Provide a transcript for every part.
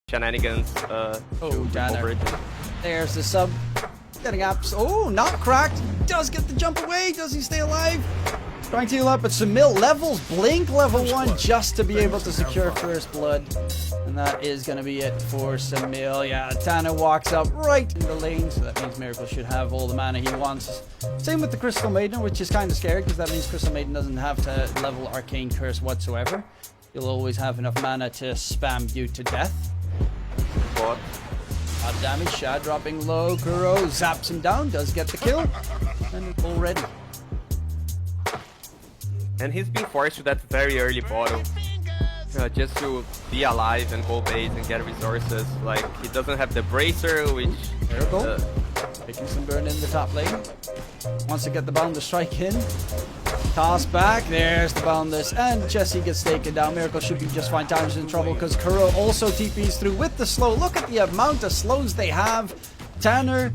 shenanigans. Tanner. There's the sub. Getting apps. Oh, not cracked. Does get the jump away. Does he stay alive? Trying to heal up, but Samil levels Blink level 1 just to be able to secure first blood. And that is going to be it for Samil. Yeah, Tanner walks up right in the lane, so that means Miracle should have all the mana he wants. Same with the Crystal Maiden, which is kind of scary because that means Crystal Maiden doesn't have to level Arcane Curse whatsoever. You'll always have enough mana to spam you to death. What? A lot of damage. Shad dropping low. Kuro zaps him down, does get the kill. And already. And he's been forced to that very early bottle. Just to be alive and go base and get resources. Like, he doesn't have the bracer, which... Miracle. Taking some burn in the top lane. Wants to get the Boundless Strike in. Toss back. There's the Boundless. And Jesse gets taken down. Miracle should be just fine. Tanner's in trouble because Kuro also TPs through with the slow. Look at the amount of slows they have. Tanner,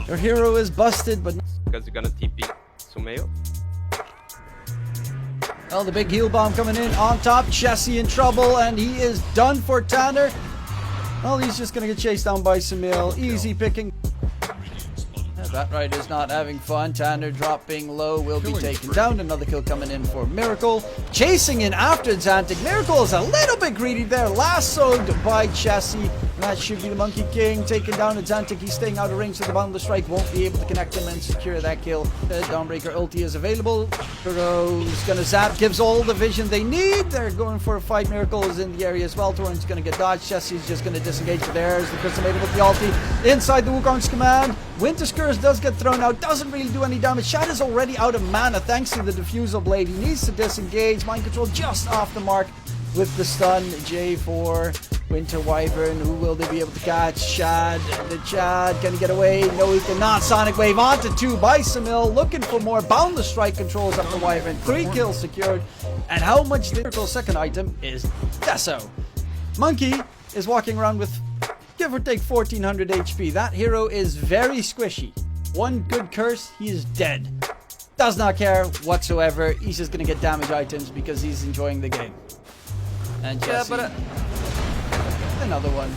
your hero is busted, but... Because you're gonna TP Sumail. Well, the big heal bomb coming in on top. Jesse in trouble, and he is done for Tanner. Well, he's just going to get chased down by Samil. Easy picking. That Rider's not having fun. Tanner dropping low, will be taken down. Another kill coming in for Miracle. Chasing in after Xantic. Miracle is a little bit greedy there. Lassoed by Jesse. That should be the Monkey King. Taking down Xantic. He's staying out of range, so the Boundless Strike won't be able to connect him and secure that kill. The Dawnbreaker ulti is available. Kuro's gonna zap. Gives all the vision they need. They're going for a fight. Miracle is in the area as well. Torrent's gonna get dodged. Jesse's just gonna disengage. There's the Crystal Maiden with the ulti. Inside the Wukong's command. Winter's Curse does get thrown out. Doesn't really do any damage. Shad is already out of mana thanks to the Diffusal Blade. He needs to disengage. Mind Control just off the mark with the stun. J4. Winter Wyvern, who will they be able to catch? Shad, the Chad, can he get away? No, he cannot. Sonic Wave onto 2 by Samil, looking for more. Boundless Strike controls up the Wyvern, 3 kills secured. And how much the Miracle's second item is Deso. Monkey is walking around with, give or take, 1400 HP. That hero is very squishy. One good curse, he is dead. Does not care whatsoever. He's just gonna get damage items because he's enjoying the game. And Jesse, yeah, but another one.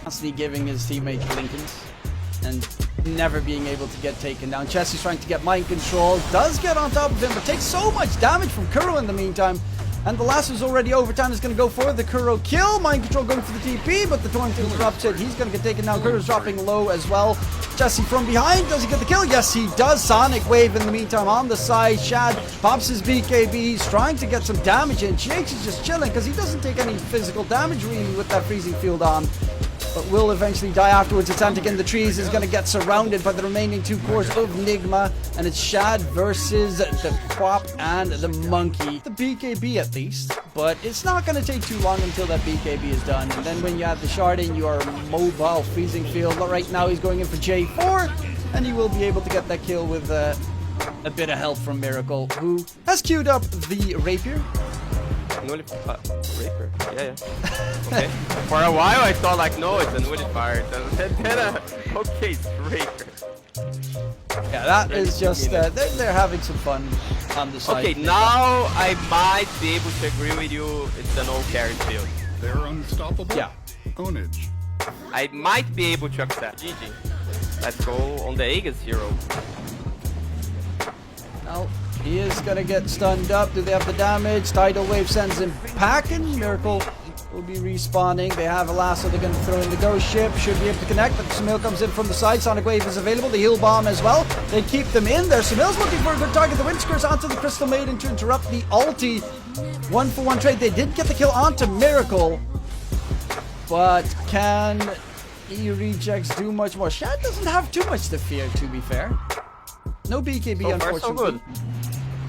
Constantly giving his teammate blinkins and never being able to get taken down. Jesse's trying to get mind control. Does get on top of him, but takes so much damage from Kuro in the meantime. And the last was already over. Tanner's going to go for the Kuro kill. Mind control going for the TP, but the Torrent interrupts it. He's going to get taken down. Kuro's dropping low as well. Jesse from behind. Does he get the kill? Yes, he does. Sonic Wave in the meantime on the side. Shad pops his BKB. He's trying to get some damage in. Jakes is just chilling because he doesn't take any physical damage really with that freezing field on. But will eventually die afterwards. Xantic in the trees is going to get surrounded by the remaining 2 cores of Nigma. And it's Shad versus the Quap and the Monkey. The BKB at least. But it's not going to take too long until that BKB is done. And then when you have the shard in your mobile freezing field. But right now he's going in for J4. And he will be able to get that kill with a bit of help from Miracle, who has queued up the Rapier. Rapier. Yeah. Okay. For a while I thought like, no, it's a nullifier. Then okay, it's Rapier. Yeah, that is just, they're having some fun on the side. Okay, now I might be able to agree with you, it's an no carry field. They're unstoppable? Yeah. Ownage. I might be able to accept. GG. Let's go on the Aegis hero. Now, he is going to get stunned up. Do they have the damage? Tidal Wave sends him packing. Miracle will be respawning. They have a lasso. They're going to throw in the ghost ship. Should be able to connect, but Samil comes in from the side. Sonic Wave is available. The heal bomb as well. They keep them in there. Samil's looking for a good target. The Winter Curse onto the Crystal Maiden to interrupt the ulti. 1-for-1 trade. They did get the kill onto Miracle. But can Rejecks do much more? Shad doesn't have too much to fear, to be fair. No BKB, so unfortunately. So good.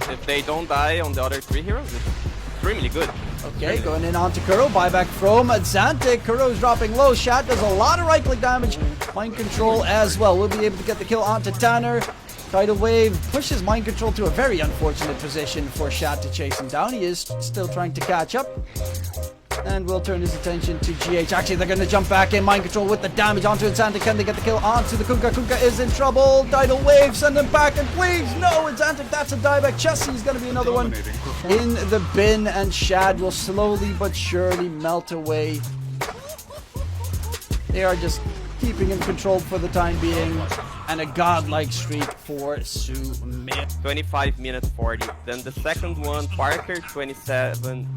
If they don't die on the other 3 heroes, it's extremely good. Okay, going in onto Kuro. Buyback from Xantic. Kuro's dropping low. Shad does a lot of right-click damage. Mind Control as well. We'll be able to get the kill onto Tanner. Tidal Wave pushes Mind Control to a very unfortunate position for Shad to chase him down. He is still trying to catch up. And will turn his attention to GH. Actually, they're going to jump back in. Mind control with the damage onto Exantic. Can they get the kill onto the Kunkka? Kunkka is in trouble. Tidal wave, send him back. And please, no, Exantic, that's a dieback. Chessie's going to be another one in the bin. And Shad will slowly but surely melt away. They are just keeping him controlled for the time being. And a godlike streak for Sumil. 25 minutes 40. Then the second one, Parker, 27-12.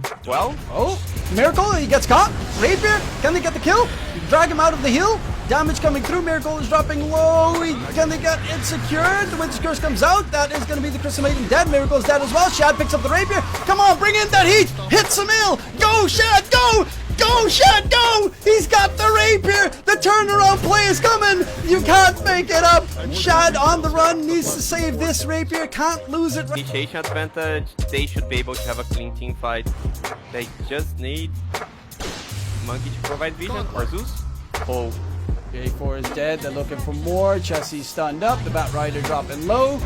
Oh, Miracle, he gets caught. Rapier, can they get the kill? Drag him out of the hill. Damage coming through. Miracle is dropping low. Can they get it secured? The Winter's Curse comes out. That is going to be the Crystal Maiden dead. Miracle's dead as well. Shad picks up the Rapier. Come on, bring in that heat. Hit Sumil. Go, Shad, go. Go, Shad, go! He's got the Rapier! The turnaround play is coming! You can't make it up! Shad on the run, needs to save this Rapier, can't lose it. Initiation advantage, they should be able to have a clean team fight. They just need Monkey to provide vision, or Zeus. Oh. J4 is dead, they're looking for more. Chessie's stunned up, the Bat Rider dropping low.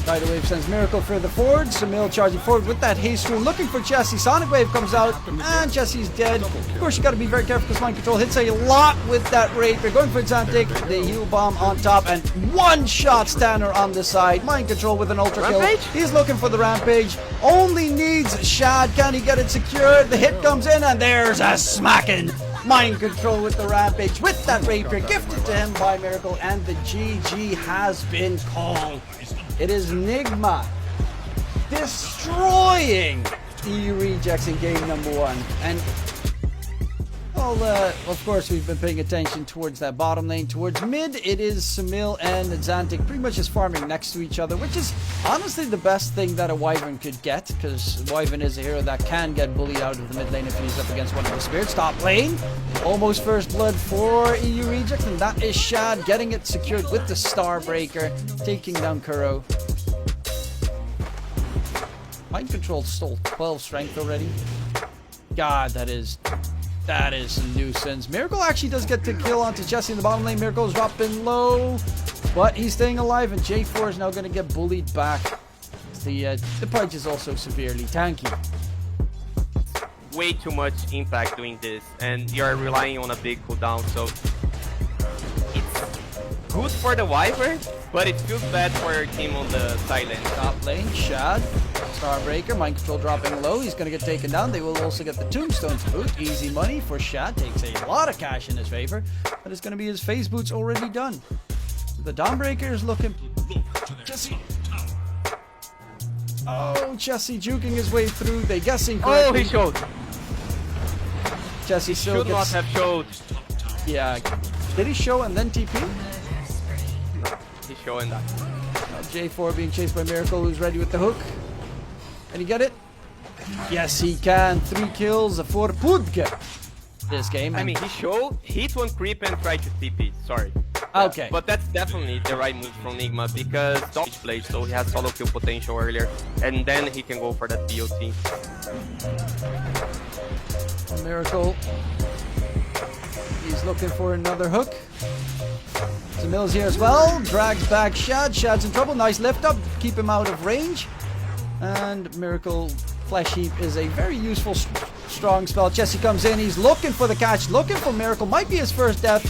Tidal Wave sends Miracle for the forward. Sumil charging forward with that haste rune, looking for Chessie. Sonic Wave comes out, and Chessie's dead. Of course, you got to be very careful because Mind Control hits a lot with that Rapier. Going for Exantic, the heal bomb on top, and one-shot Stanner on the side. Mind Control with an ultra kill. He's looking for the Rampage. Only needs Shad. Can he get it secured? The hit comes in, and there's a smacking. Mind Control with the Rampage, with that Rapier, gifted to him by Miracle, and the GG has been called. It is Nigma destroying EU Rejects in game number 1. And, well, of course, we've been paying attention towards that bottom lane. Towards mid, it is Sumil and Exantic pretty much just farming next to each other, which is honestly the best thing that a Wyvern could get, because Wyvern is a hero that can get bullied out of the mid lane if he's up against one of the spirits. Top lane, almost first blood for EU Rejects, and that is Shad getting it secured with the Starbreaker, taking down Kuro. Mind Control stole 12 strength already. God, that is a nuisance. Miracle actually does get the kill onto Jessie in the bottom lane. Miracle's dropping low, but he's staying alive, and J4 is now going to get bullied back. The Pudge is also severely tanky. Way too much impact doing this, and you're relying on a big cooldown, so it's good for the Wyvern, but it feels bad for your team on the side lane. Top lane, Shad. Starbreaker, Mind Control dropping low. He's going to get taken down. They will also get the Tombstone to boot. Easy money for Shad. Takes a lot of cash in his favor. But it's going to be his phase boots already done. The Dawnbreaker is looking... Jessie. Oh, Jessie juking his way through. They guessing correctly. Oh, he showed. Jessie still should not have showed. Yeah. Did he show and then TP? He's showing that. J4 being chased by Miracle, who's ready with the hook. Can he get it? Yes, he can. 3 kills for Pudke this game. I mean, he showed, hit one creep and tried to TP. Sorry. Okay. But that's definitely the right move from Nigma because Dodge played, so he has solo kill potential earlier. And then he can go for that BOT. Miracle. He's looking for another hook. Sumil's here as well. Drags back Shad. Shad's in trouble. Nice lift up. Keep him out of range. And Miracle Flesh Heap is a very useful, strong spell. Jessie comes in. He's looking for the catch. Looking for Miracle. Might be his first death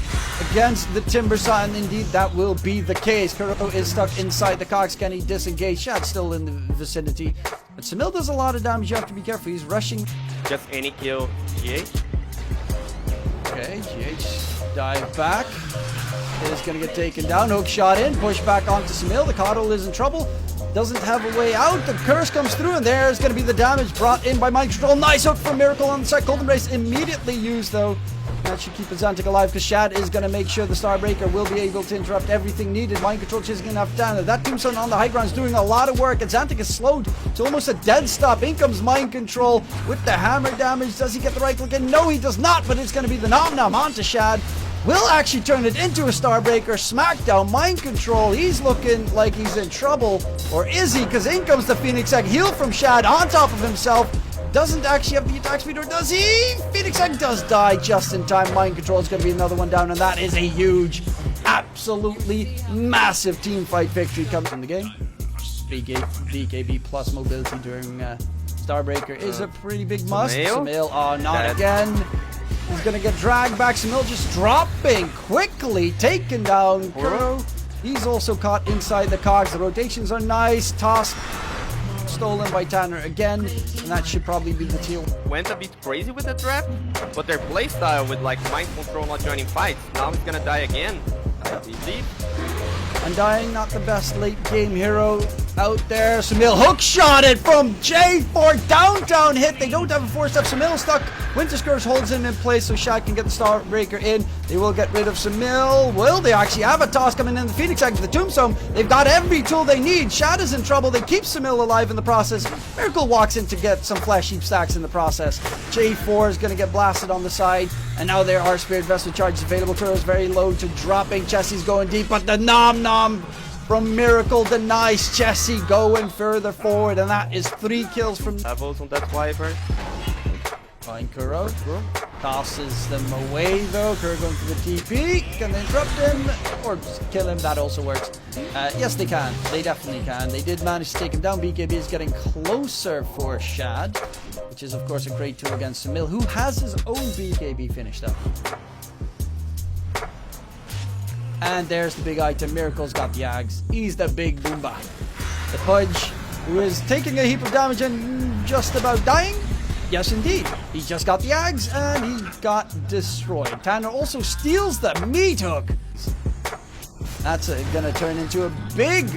against the Timbersaw. And indeed, that will be the case. Kuro is stuck inside the cogs. Can he disengage? Shad's still in the vicinity. But Sumil does a lot of damage. You have to be careful. He's rushing. Just any kill. GH. Okay, GH dive back. Is going to get taken down. Hook shot in. Push back onto Sumil. The Coddle is in trouble. Doesn't have a way out. The curse comes through, and there's going to be the damage brought in by Mind Control. Nice hook from Miracle on the side. Golden Race immediately used, though. That should keep Exantic alive, because Shad is going to make sure the Starbreaker will be able to interrupt everything needed. Mind Control chasing enough down. That Tombstone on the high ground is doing a lot of work. Exantic is slowed to almost a dead stop. In comes Mind Control with the hammer damage. Does he get the right click in? No, he does not, but it's going to be the Nom Nom onto Shad. Will actually turn it into a Starbreaker. Smackdown. Mind Control. He's looking like he's in trouble. Or is he? Because in comes the Phoenix Egg. Heal from Shad on top of himself. Doesn't actually have the attack speed, or does he? Phoenix Egg does die just in time. Mind Control is going to be another one down, and that is a huge, absolutely massive team fight victory coming in the game. BKB plus mobility during Starbreaker is a pretty big must. Sumail? Sumail, oh, not Dead. again. He's gonna get dragged back. Sumail just dropping quickly, taken down. Kuro, he's also caught inside the cogs. The rotations are nice. Toss stolen by Tanner again, and that should probably be the teal. Went a bit crazy with the trap, but their playstyle with like mind control not joining fights. Now he's gonna die again. Easy. Undying, not the best late game hero out there. Sumail hook shot it from J4. Downtown hit. They don't have a 4-step. Sumail stuck. Winter Scourge holds him in place so Shad can get the Starbreaker in. They will get rid of Sumail. Will they actually have a toss coming in? The Phoenix Egg, the Tombstone. They've got every tool they need. Shad is in trouble. They keep Sumail alive in the process. Miracle walks in to get some flesh heap stacks in the process. J4 is going to get blasted on the side. And now there are Spirit Vessel charges available. Kuro is very low to dropping. Chessie's going deep, but the Nom Nom from Miracle denies Chessie going further forward, and that is 3 kills from Levels on that Wyvern. Fine, Kuro. Tosses them away though. Kuro going for the TP. Can they interrupt him or just kill him? That also works. Yes, they can. They definitely can. They did manage to take him down. BKB is getting closer for Shad, which is of course a great tool against Sumail, who has his own BKB finished up. And there's the big item. Miracle's got the Ags. He's the big Boomba. The Pudge, who is taking a heap of damage and just about dying. Yes, indeed. He just got the Ags and he got destroyed. Tanner also steals the meat hook. That's gonna turn into a big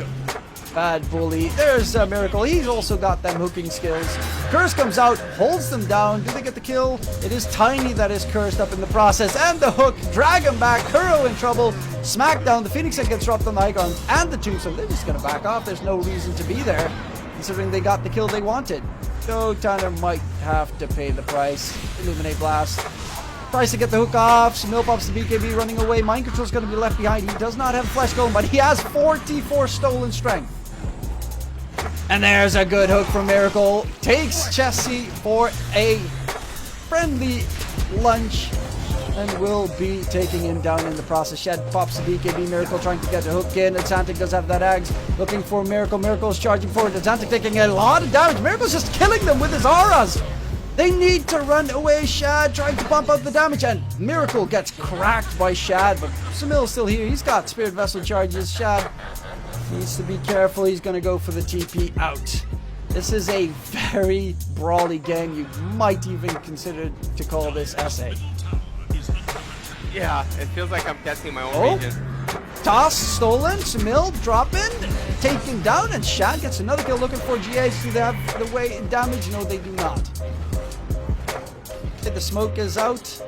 bad bully. There's a Miracle. He's also got them hooking skills. Curse comes out, holds them down. Do they get the kill? It is Tiny that is cursed up in the process. And the hook, drag him back. Kuro in trouble. Smackdown. The Phoenix Egg gets dropped on the high ground and the Tombstone. They're just gonna back off. There's no reason to be there, considering they got the kill they wanted. So Tanner might have to pay the price. Illuminate Blast. Tries to get the hook off. Sumail pops the BKB running away. Mind Control's going to be left behind. He does not have Flesh Golem, but he has 44 stolen strength. And there's a good hook from Miracle. Takes Chessie for a friendly lunch and will be taking him down in the process. Shed pops the BKB. Miracle trying to get the hook in. Atlantic does have that Ags. Looking for Miracle. Miracle is charging forward. Atlantic taking a lot of damage. Miracle's just killing them with his auras. They need to run away. Shad trying to bump up the damage, and Miracle gets cracked by Shad, but Sumail's still here. He's got Spirit Vessel charges. Shad needs to be careful. He's going to go for the TP out. This is a very brawly game. You might even consider to call this SA. Yeah, it feels like I'm testing my own region. Toss stolen. Sumail dropping, taken down, and Shad gets another kill. Looking for GH. Do they have the way damage? No, they do not. The smoke is out.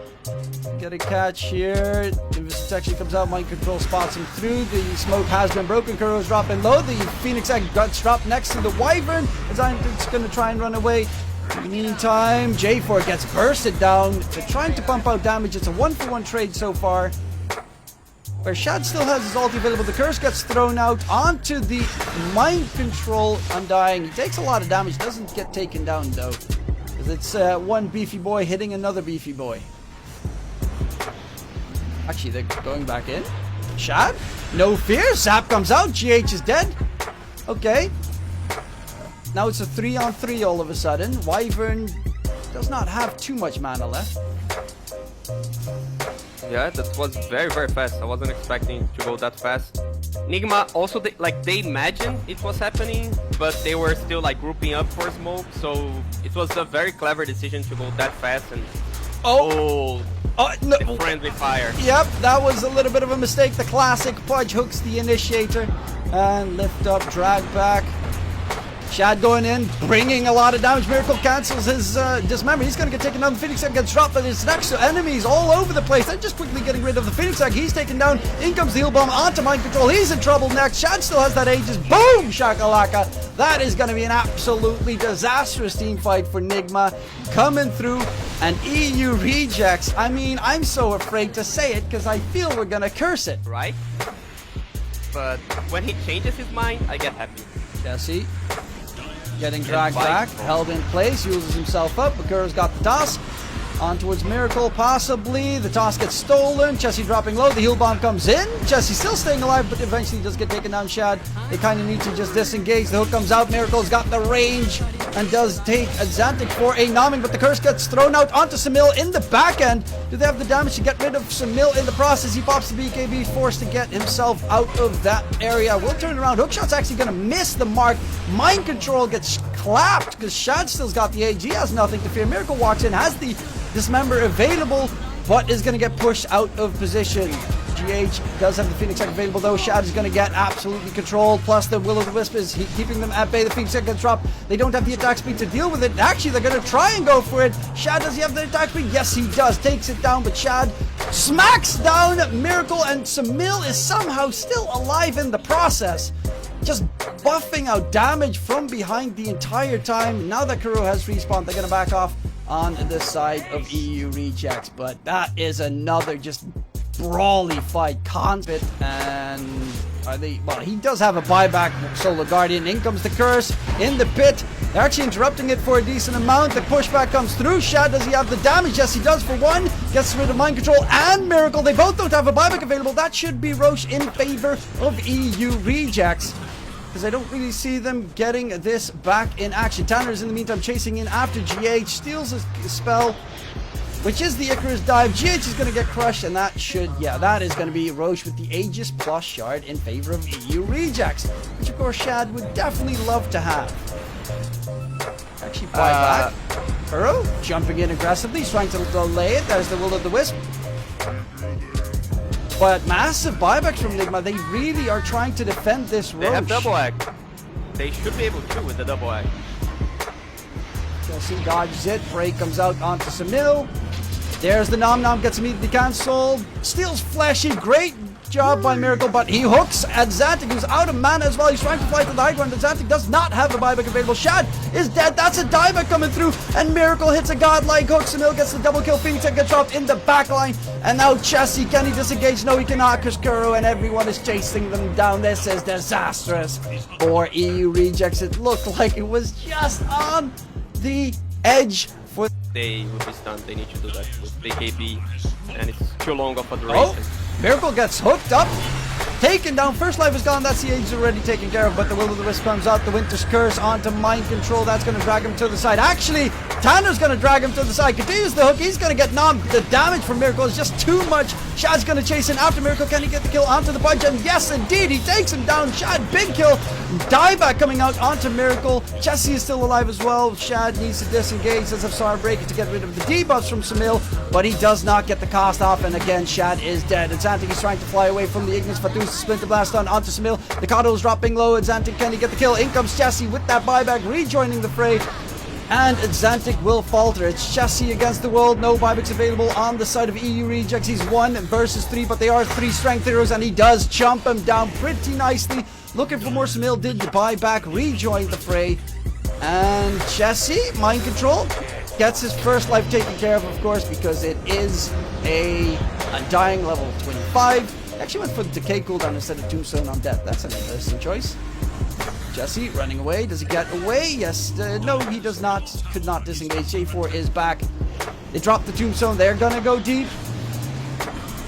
Get a catch here. If actually comes out, Mind Control spots him through. The smoke has been broken. Kuro's dropping low. The Phoenix Egg gets dropped next to the Wyvern. It's going to try and run away. In the meantime, J4 gets bursted down. They're trying to pump out damage. It's a 1-for-1 trade so far. Where Shad still has his ulti available. The curse gets thrown out onto the Mind Control Undying. He takes a lot of damage. Doesn't get taken down though. It's one beefy boy hitting another beefy boy. Actually, they're going back in. Shad? No fear. Zap comes out. GH is dead. Okay. Now it's a 3-on-3 all of a sudden. Wyvern does not have too much mana left. Yeah, that was very, very fast. I wasn't expecting to go that fast. Nigma also, they imagined it was happening, but they were still like grouping up for smoke, so it was a very clever decision to go that fast and no. the friendly fire. Yep, that was a little bit of a mistake. The classic Pudge hooks the initiator and lift up, drag back. Shad going in, bringing a lot of damage. Miracle cancels his dismember. He's going to get taken down. The Phoenix Egg gets dropped, but it's next to enemies all over the place. They're just quickly getting rid of the Phoenix Egg. He's taken down. In comes the heal bomb onto Mind Control. He's in trouble next. Shad still has that Aegis. Boom! Shakalaka. That is going to be an absolutely disastrous team fight for Nigma. Coming through, and EU rejects. I mean, I'm so afraid to say it because I feel we're going to curse it. Right? But when he changes his mind, I get happy. Jesse. Getting dragged back, held in place, uses himself up. Bakura's got the toss. On towards Miracle, possibly. The toss gets stolen. Chessie dropping low. The heal bomb comes in. Chessie still staying alive, but eventually does get taken down. Shad, they kind of need to just disengage. The hook comes out. Miracle's got the range and does take Xantic for a nomming, but the curse gets thrown out onto Samil in the back end. Do they have the damage to get rid of Samil in the process? He pops the BKB, forced to get himself out of that area. Will turn around. Hookshot's actually going to miss the mark. Mind control gets clapped because Shad still's got the age. He has nothing to fear. Miracle walks in, has the dismember available, but is going to get pushed out of position. GH does have the Phoenix Egg available though. Shad is going to get absolutely controlled, plus the Will-O-the-Wisp is keeping them at bay. The Phoenix Egg gets dropped. They don't have the attack speed to deal with it. Actually, they're going to try and go for it. Shad, does he have the attack speed? Yes, he does. Takes it down, but Shad smacks down Miracle, and Samil is somehow still alive in the process. Just buffing out damage from behind the entire time. Now that Kuro has respawned, they're going to back off on the side of EU Rejects, but that is another just brawly fight. Conspit, and are they? Well, he does have a buyback. Solo Guardian. In comes the curse in the pit. They're actually interrupting it for a decent amount. The pushback comes through. Shad, does he have the damage? Yes, he does for one. Gets rid of Mind Control and Miracle. They both don't have a buyback available. That should be Roche in favor of EU Rejects, because I don't really see them getting this back in action. Tanner's in the meantime chasing in after GH, steals his spell, which is the Icarus dive. GH is going to get crushed, and that should, yeah, that is going to be Roche with the Aegis plus shard in favor of EU Rejects, which of course Shad would definitely love to have. Actually, buy back. Kuro jumping in aggressively, he's trying to delay it. There's the Will-O-the-Wisp. But massive buybacks from Nigma. They really are trying to defend this Roche. They have double act. They should be able to with the double act. Chelsea dodges it. Break comes out onto Samil. There's the Nom Nom, gets immediately cancelled. Steals Fleshy. Great job by Miracle, but he hooks at Xantic, who's out of mana as well. He's trying to fly to the high ground, and Xantic does not have a buyback available. Shad is dead. That's a dieback coming through, and Miracle hits a godlike hook. Samil gets the double kill. Phoenix gets dropped in the backline, and now Chessie, can he disengage? No, he cannot, because Kuro and everyone is chasing them down. This is disastrous for EU Rejects. It looked like it was just on the edge for... They would be stunned. They need to do that with BKB, and it's too long of a duration. Oh, Miracle gets hooked up, taken down. First life is gone. That's the age already taken care of, but the Will-O-the-Wisp comes out. The Winter's Curse onto Mind Control. That's going to drag him to the side. Actually, Tanner's going to drag him to the side. Continues the hook. He's going to get nommed. The damage from Miracle is just too much. Shad's going to chase in after Miracle. Can he get the kill onto the budge? And yes, indeed, he takes him down. Shad, big kill. Dieback coming out onto Miracle. Chessie is still alive as well. Shad needs to disengage as of Star Breaker to get rid of the debuffs from Samil, but he does not get the cost off, and again, Shad is dead. And Xantic is trying to fly away from the Ignis Fatus. Splinter Blast on onto Samil. The Kato is dropping low, and Xantic, can he get the kill? In comes Chessie with that buyback, rejoining the fray. And Xantic will falter. It's Chessie against the world. No buybacks available on the side of EU Rejects. He's 1 versus 3, but they are 3 strength heroes, and he does chomp him down pretty nicely. Looking for more. Samil did the buyback, rejoined the fray. And Chessie, Mind Control, gets his first life taken care of course, because it is a dying level 25. Actually went for the decay cooldown instead of Tombstone on death. That's an interesting choice. Chessie running away. Does he get away? Yes. No, he does not. Could not disengage. J4 is back. They drop the Tombstone. They're gonna go deep.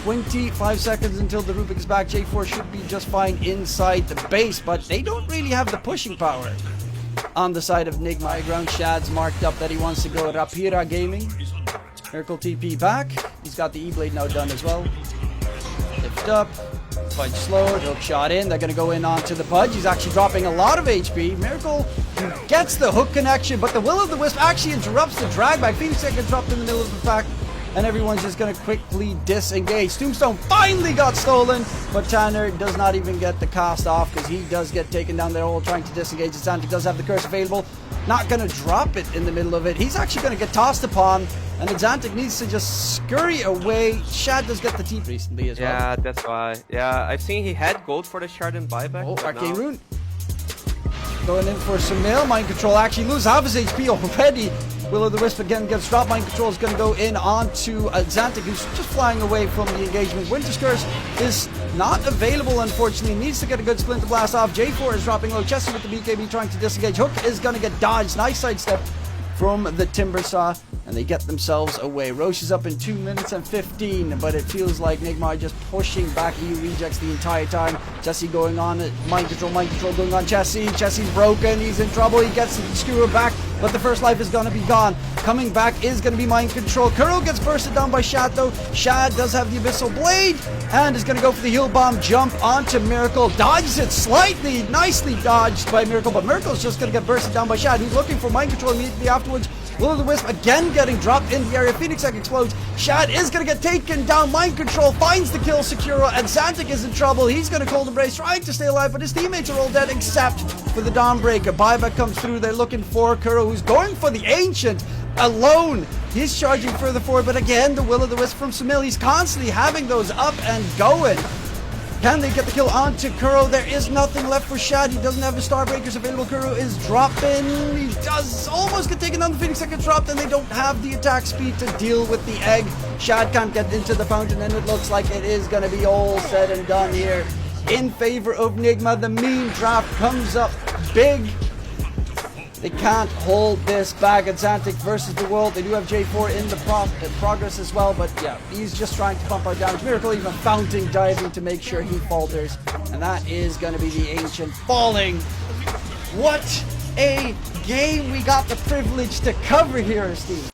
25 seconds until the Rubik is back. J4 should be just fine inside the base, but they don't really have the pushing power on the side of Nigma. High ground. Shad's marked up that he wants to go Rapira Gaming. Miracle TP back. He's got the E-Blade now done as well. Lift up. Pudge slowed. Hook shot in. They're going to go in onto the Pudge. He's actually dropping a lot of HP. Miracle gets the hook connection, but the Will-O-the-Wisp actually interrupts the drag back. Phoenix gets dropped in the middle of the pack, and everyone's just going to quickly disengage. Tombstone finally got stolen, but Tanner does not even get the cast off, because he does get taken down. They're all trying to disengage. Xantic does have the curse available. Not going to drop it in the middle of it. He's actually going to get tossed upon, and Xantic needs to just scurry away. Shad does get the TP recently as well. Yeah, that's why. Yeah, I've seen he had gold for the shard and buyback. Oh, Arcane Rune. Going in for Samil. Mind Control actually loses half his HP already. Will-O-the-Wisp again gets dropped. Mind Control is going to go in onto Xantic, who's just flying away from the engagement. Winter's Curse is not available, unfortunately. Needs to get a good Splinter Blast off. J4 is dropping low. Chessie with the BKB trying to disengage. Hook is going to get dodged. Nice sidestep from the Timber Saw. and they get themselves away. Roche is up in 2 minutes and 15, but it feels like Nigma are just pushing back EU Rejecks the entire time. Jesse going on, mind control going on. Jesse's broken, he's in trouble, he gets the skewer back, but the first life is going to be gone. Coming back is going to be mind control. Kuro gets bursted down by Shad though. Shad does have the Abyssal Blade, and is going to go for the heal bomb, jump onto Miracle, dodges it slightly, nicely dodged by Miracle, but Miracle's just going to get bursted down by Shad, who's looking for mind control immediately afterwards. Will-o'-the-Wisp again getting dropped in the area. Phoenix Egg explodes. Shad is going to get taken down. Mind control finds the kill. Securo and Xantic is in trouble. He's going to cold embrace, trying to stay alive, but his teammates are all dead except for the Dawnbreaker. Buyback comes through. They're looking for Kuro, who's going for the Ancient alone. He's charging further forward, but again, the Will-o'-the-Wisp from Samil. He's constantly having those up and going. Can they get the kill onto Kuro? There is nothing left for Shad. He doesn't have the Starbreakers available. Kuro is dropping. He does almost get taken down. The Phoenix gets dropped, and they don't have the attack speed to deal with the egg. Shad can't get into the fountain, and it looks like it is going to be all said and done here in favor of Nigma. The meme draft comes up big. They can't hold this back at Xantic versus the world. They do have J4 in the progress as well, but yeah, he's just trying to pump out damage. Miracle even fountain diving to make sure he falters, and that is going to be the Ancient falling. What a game we got the privilege to cover here, Steve.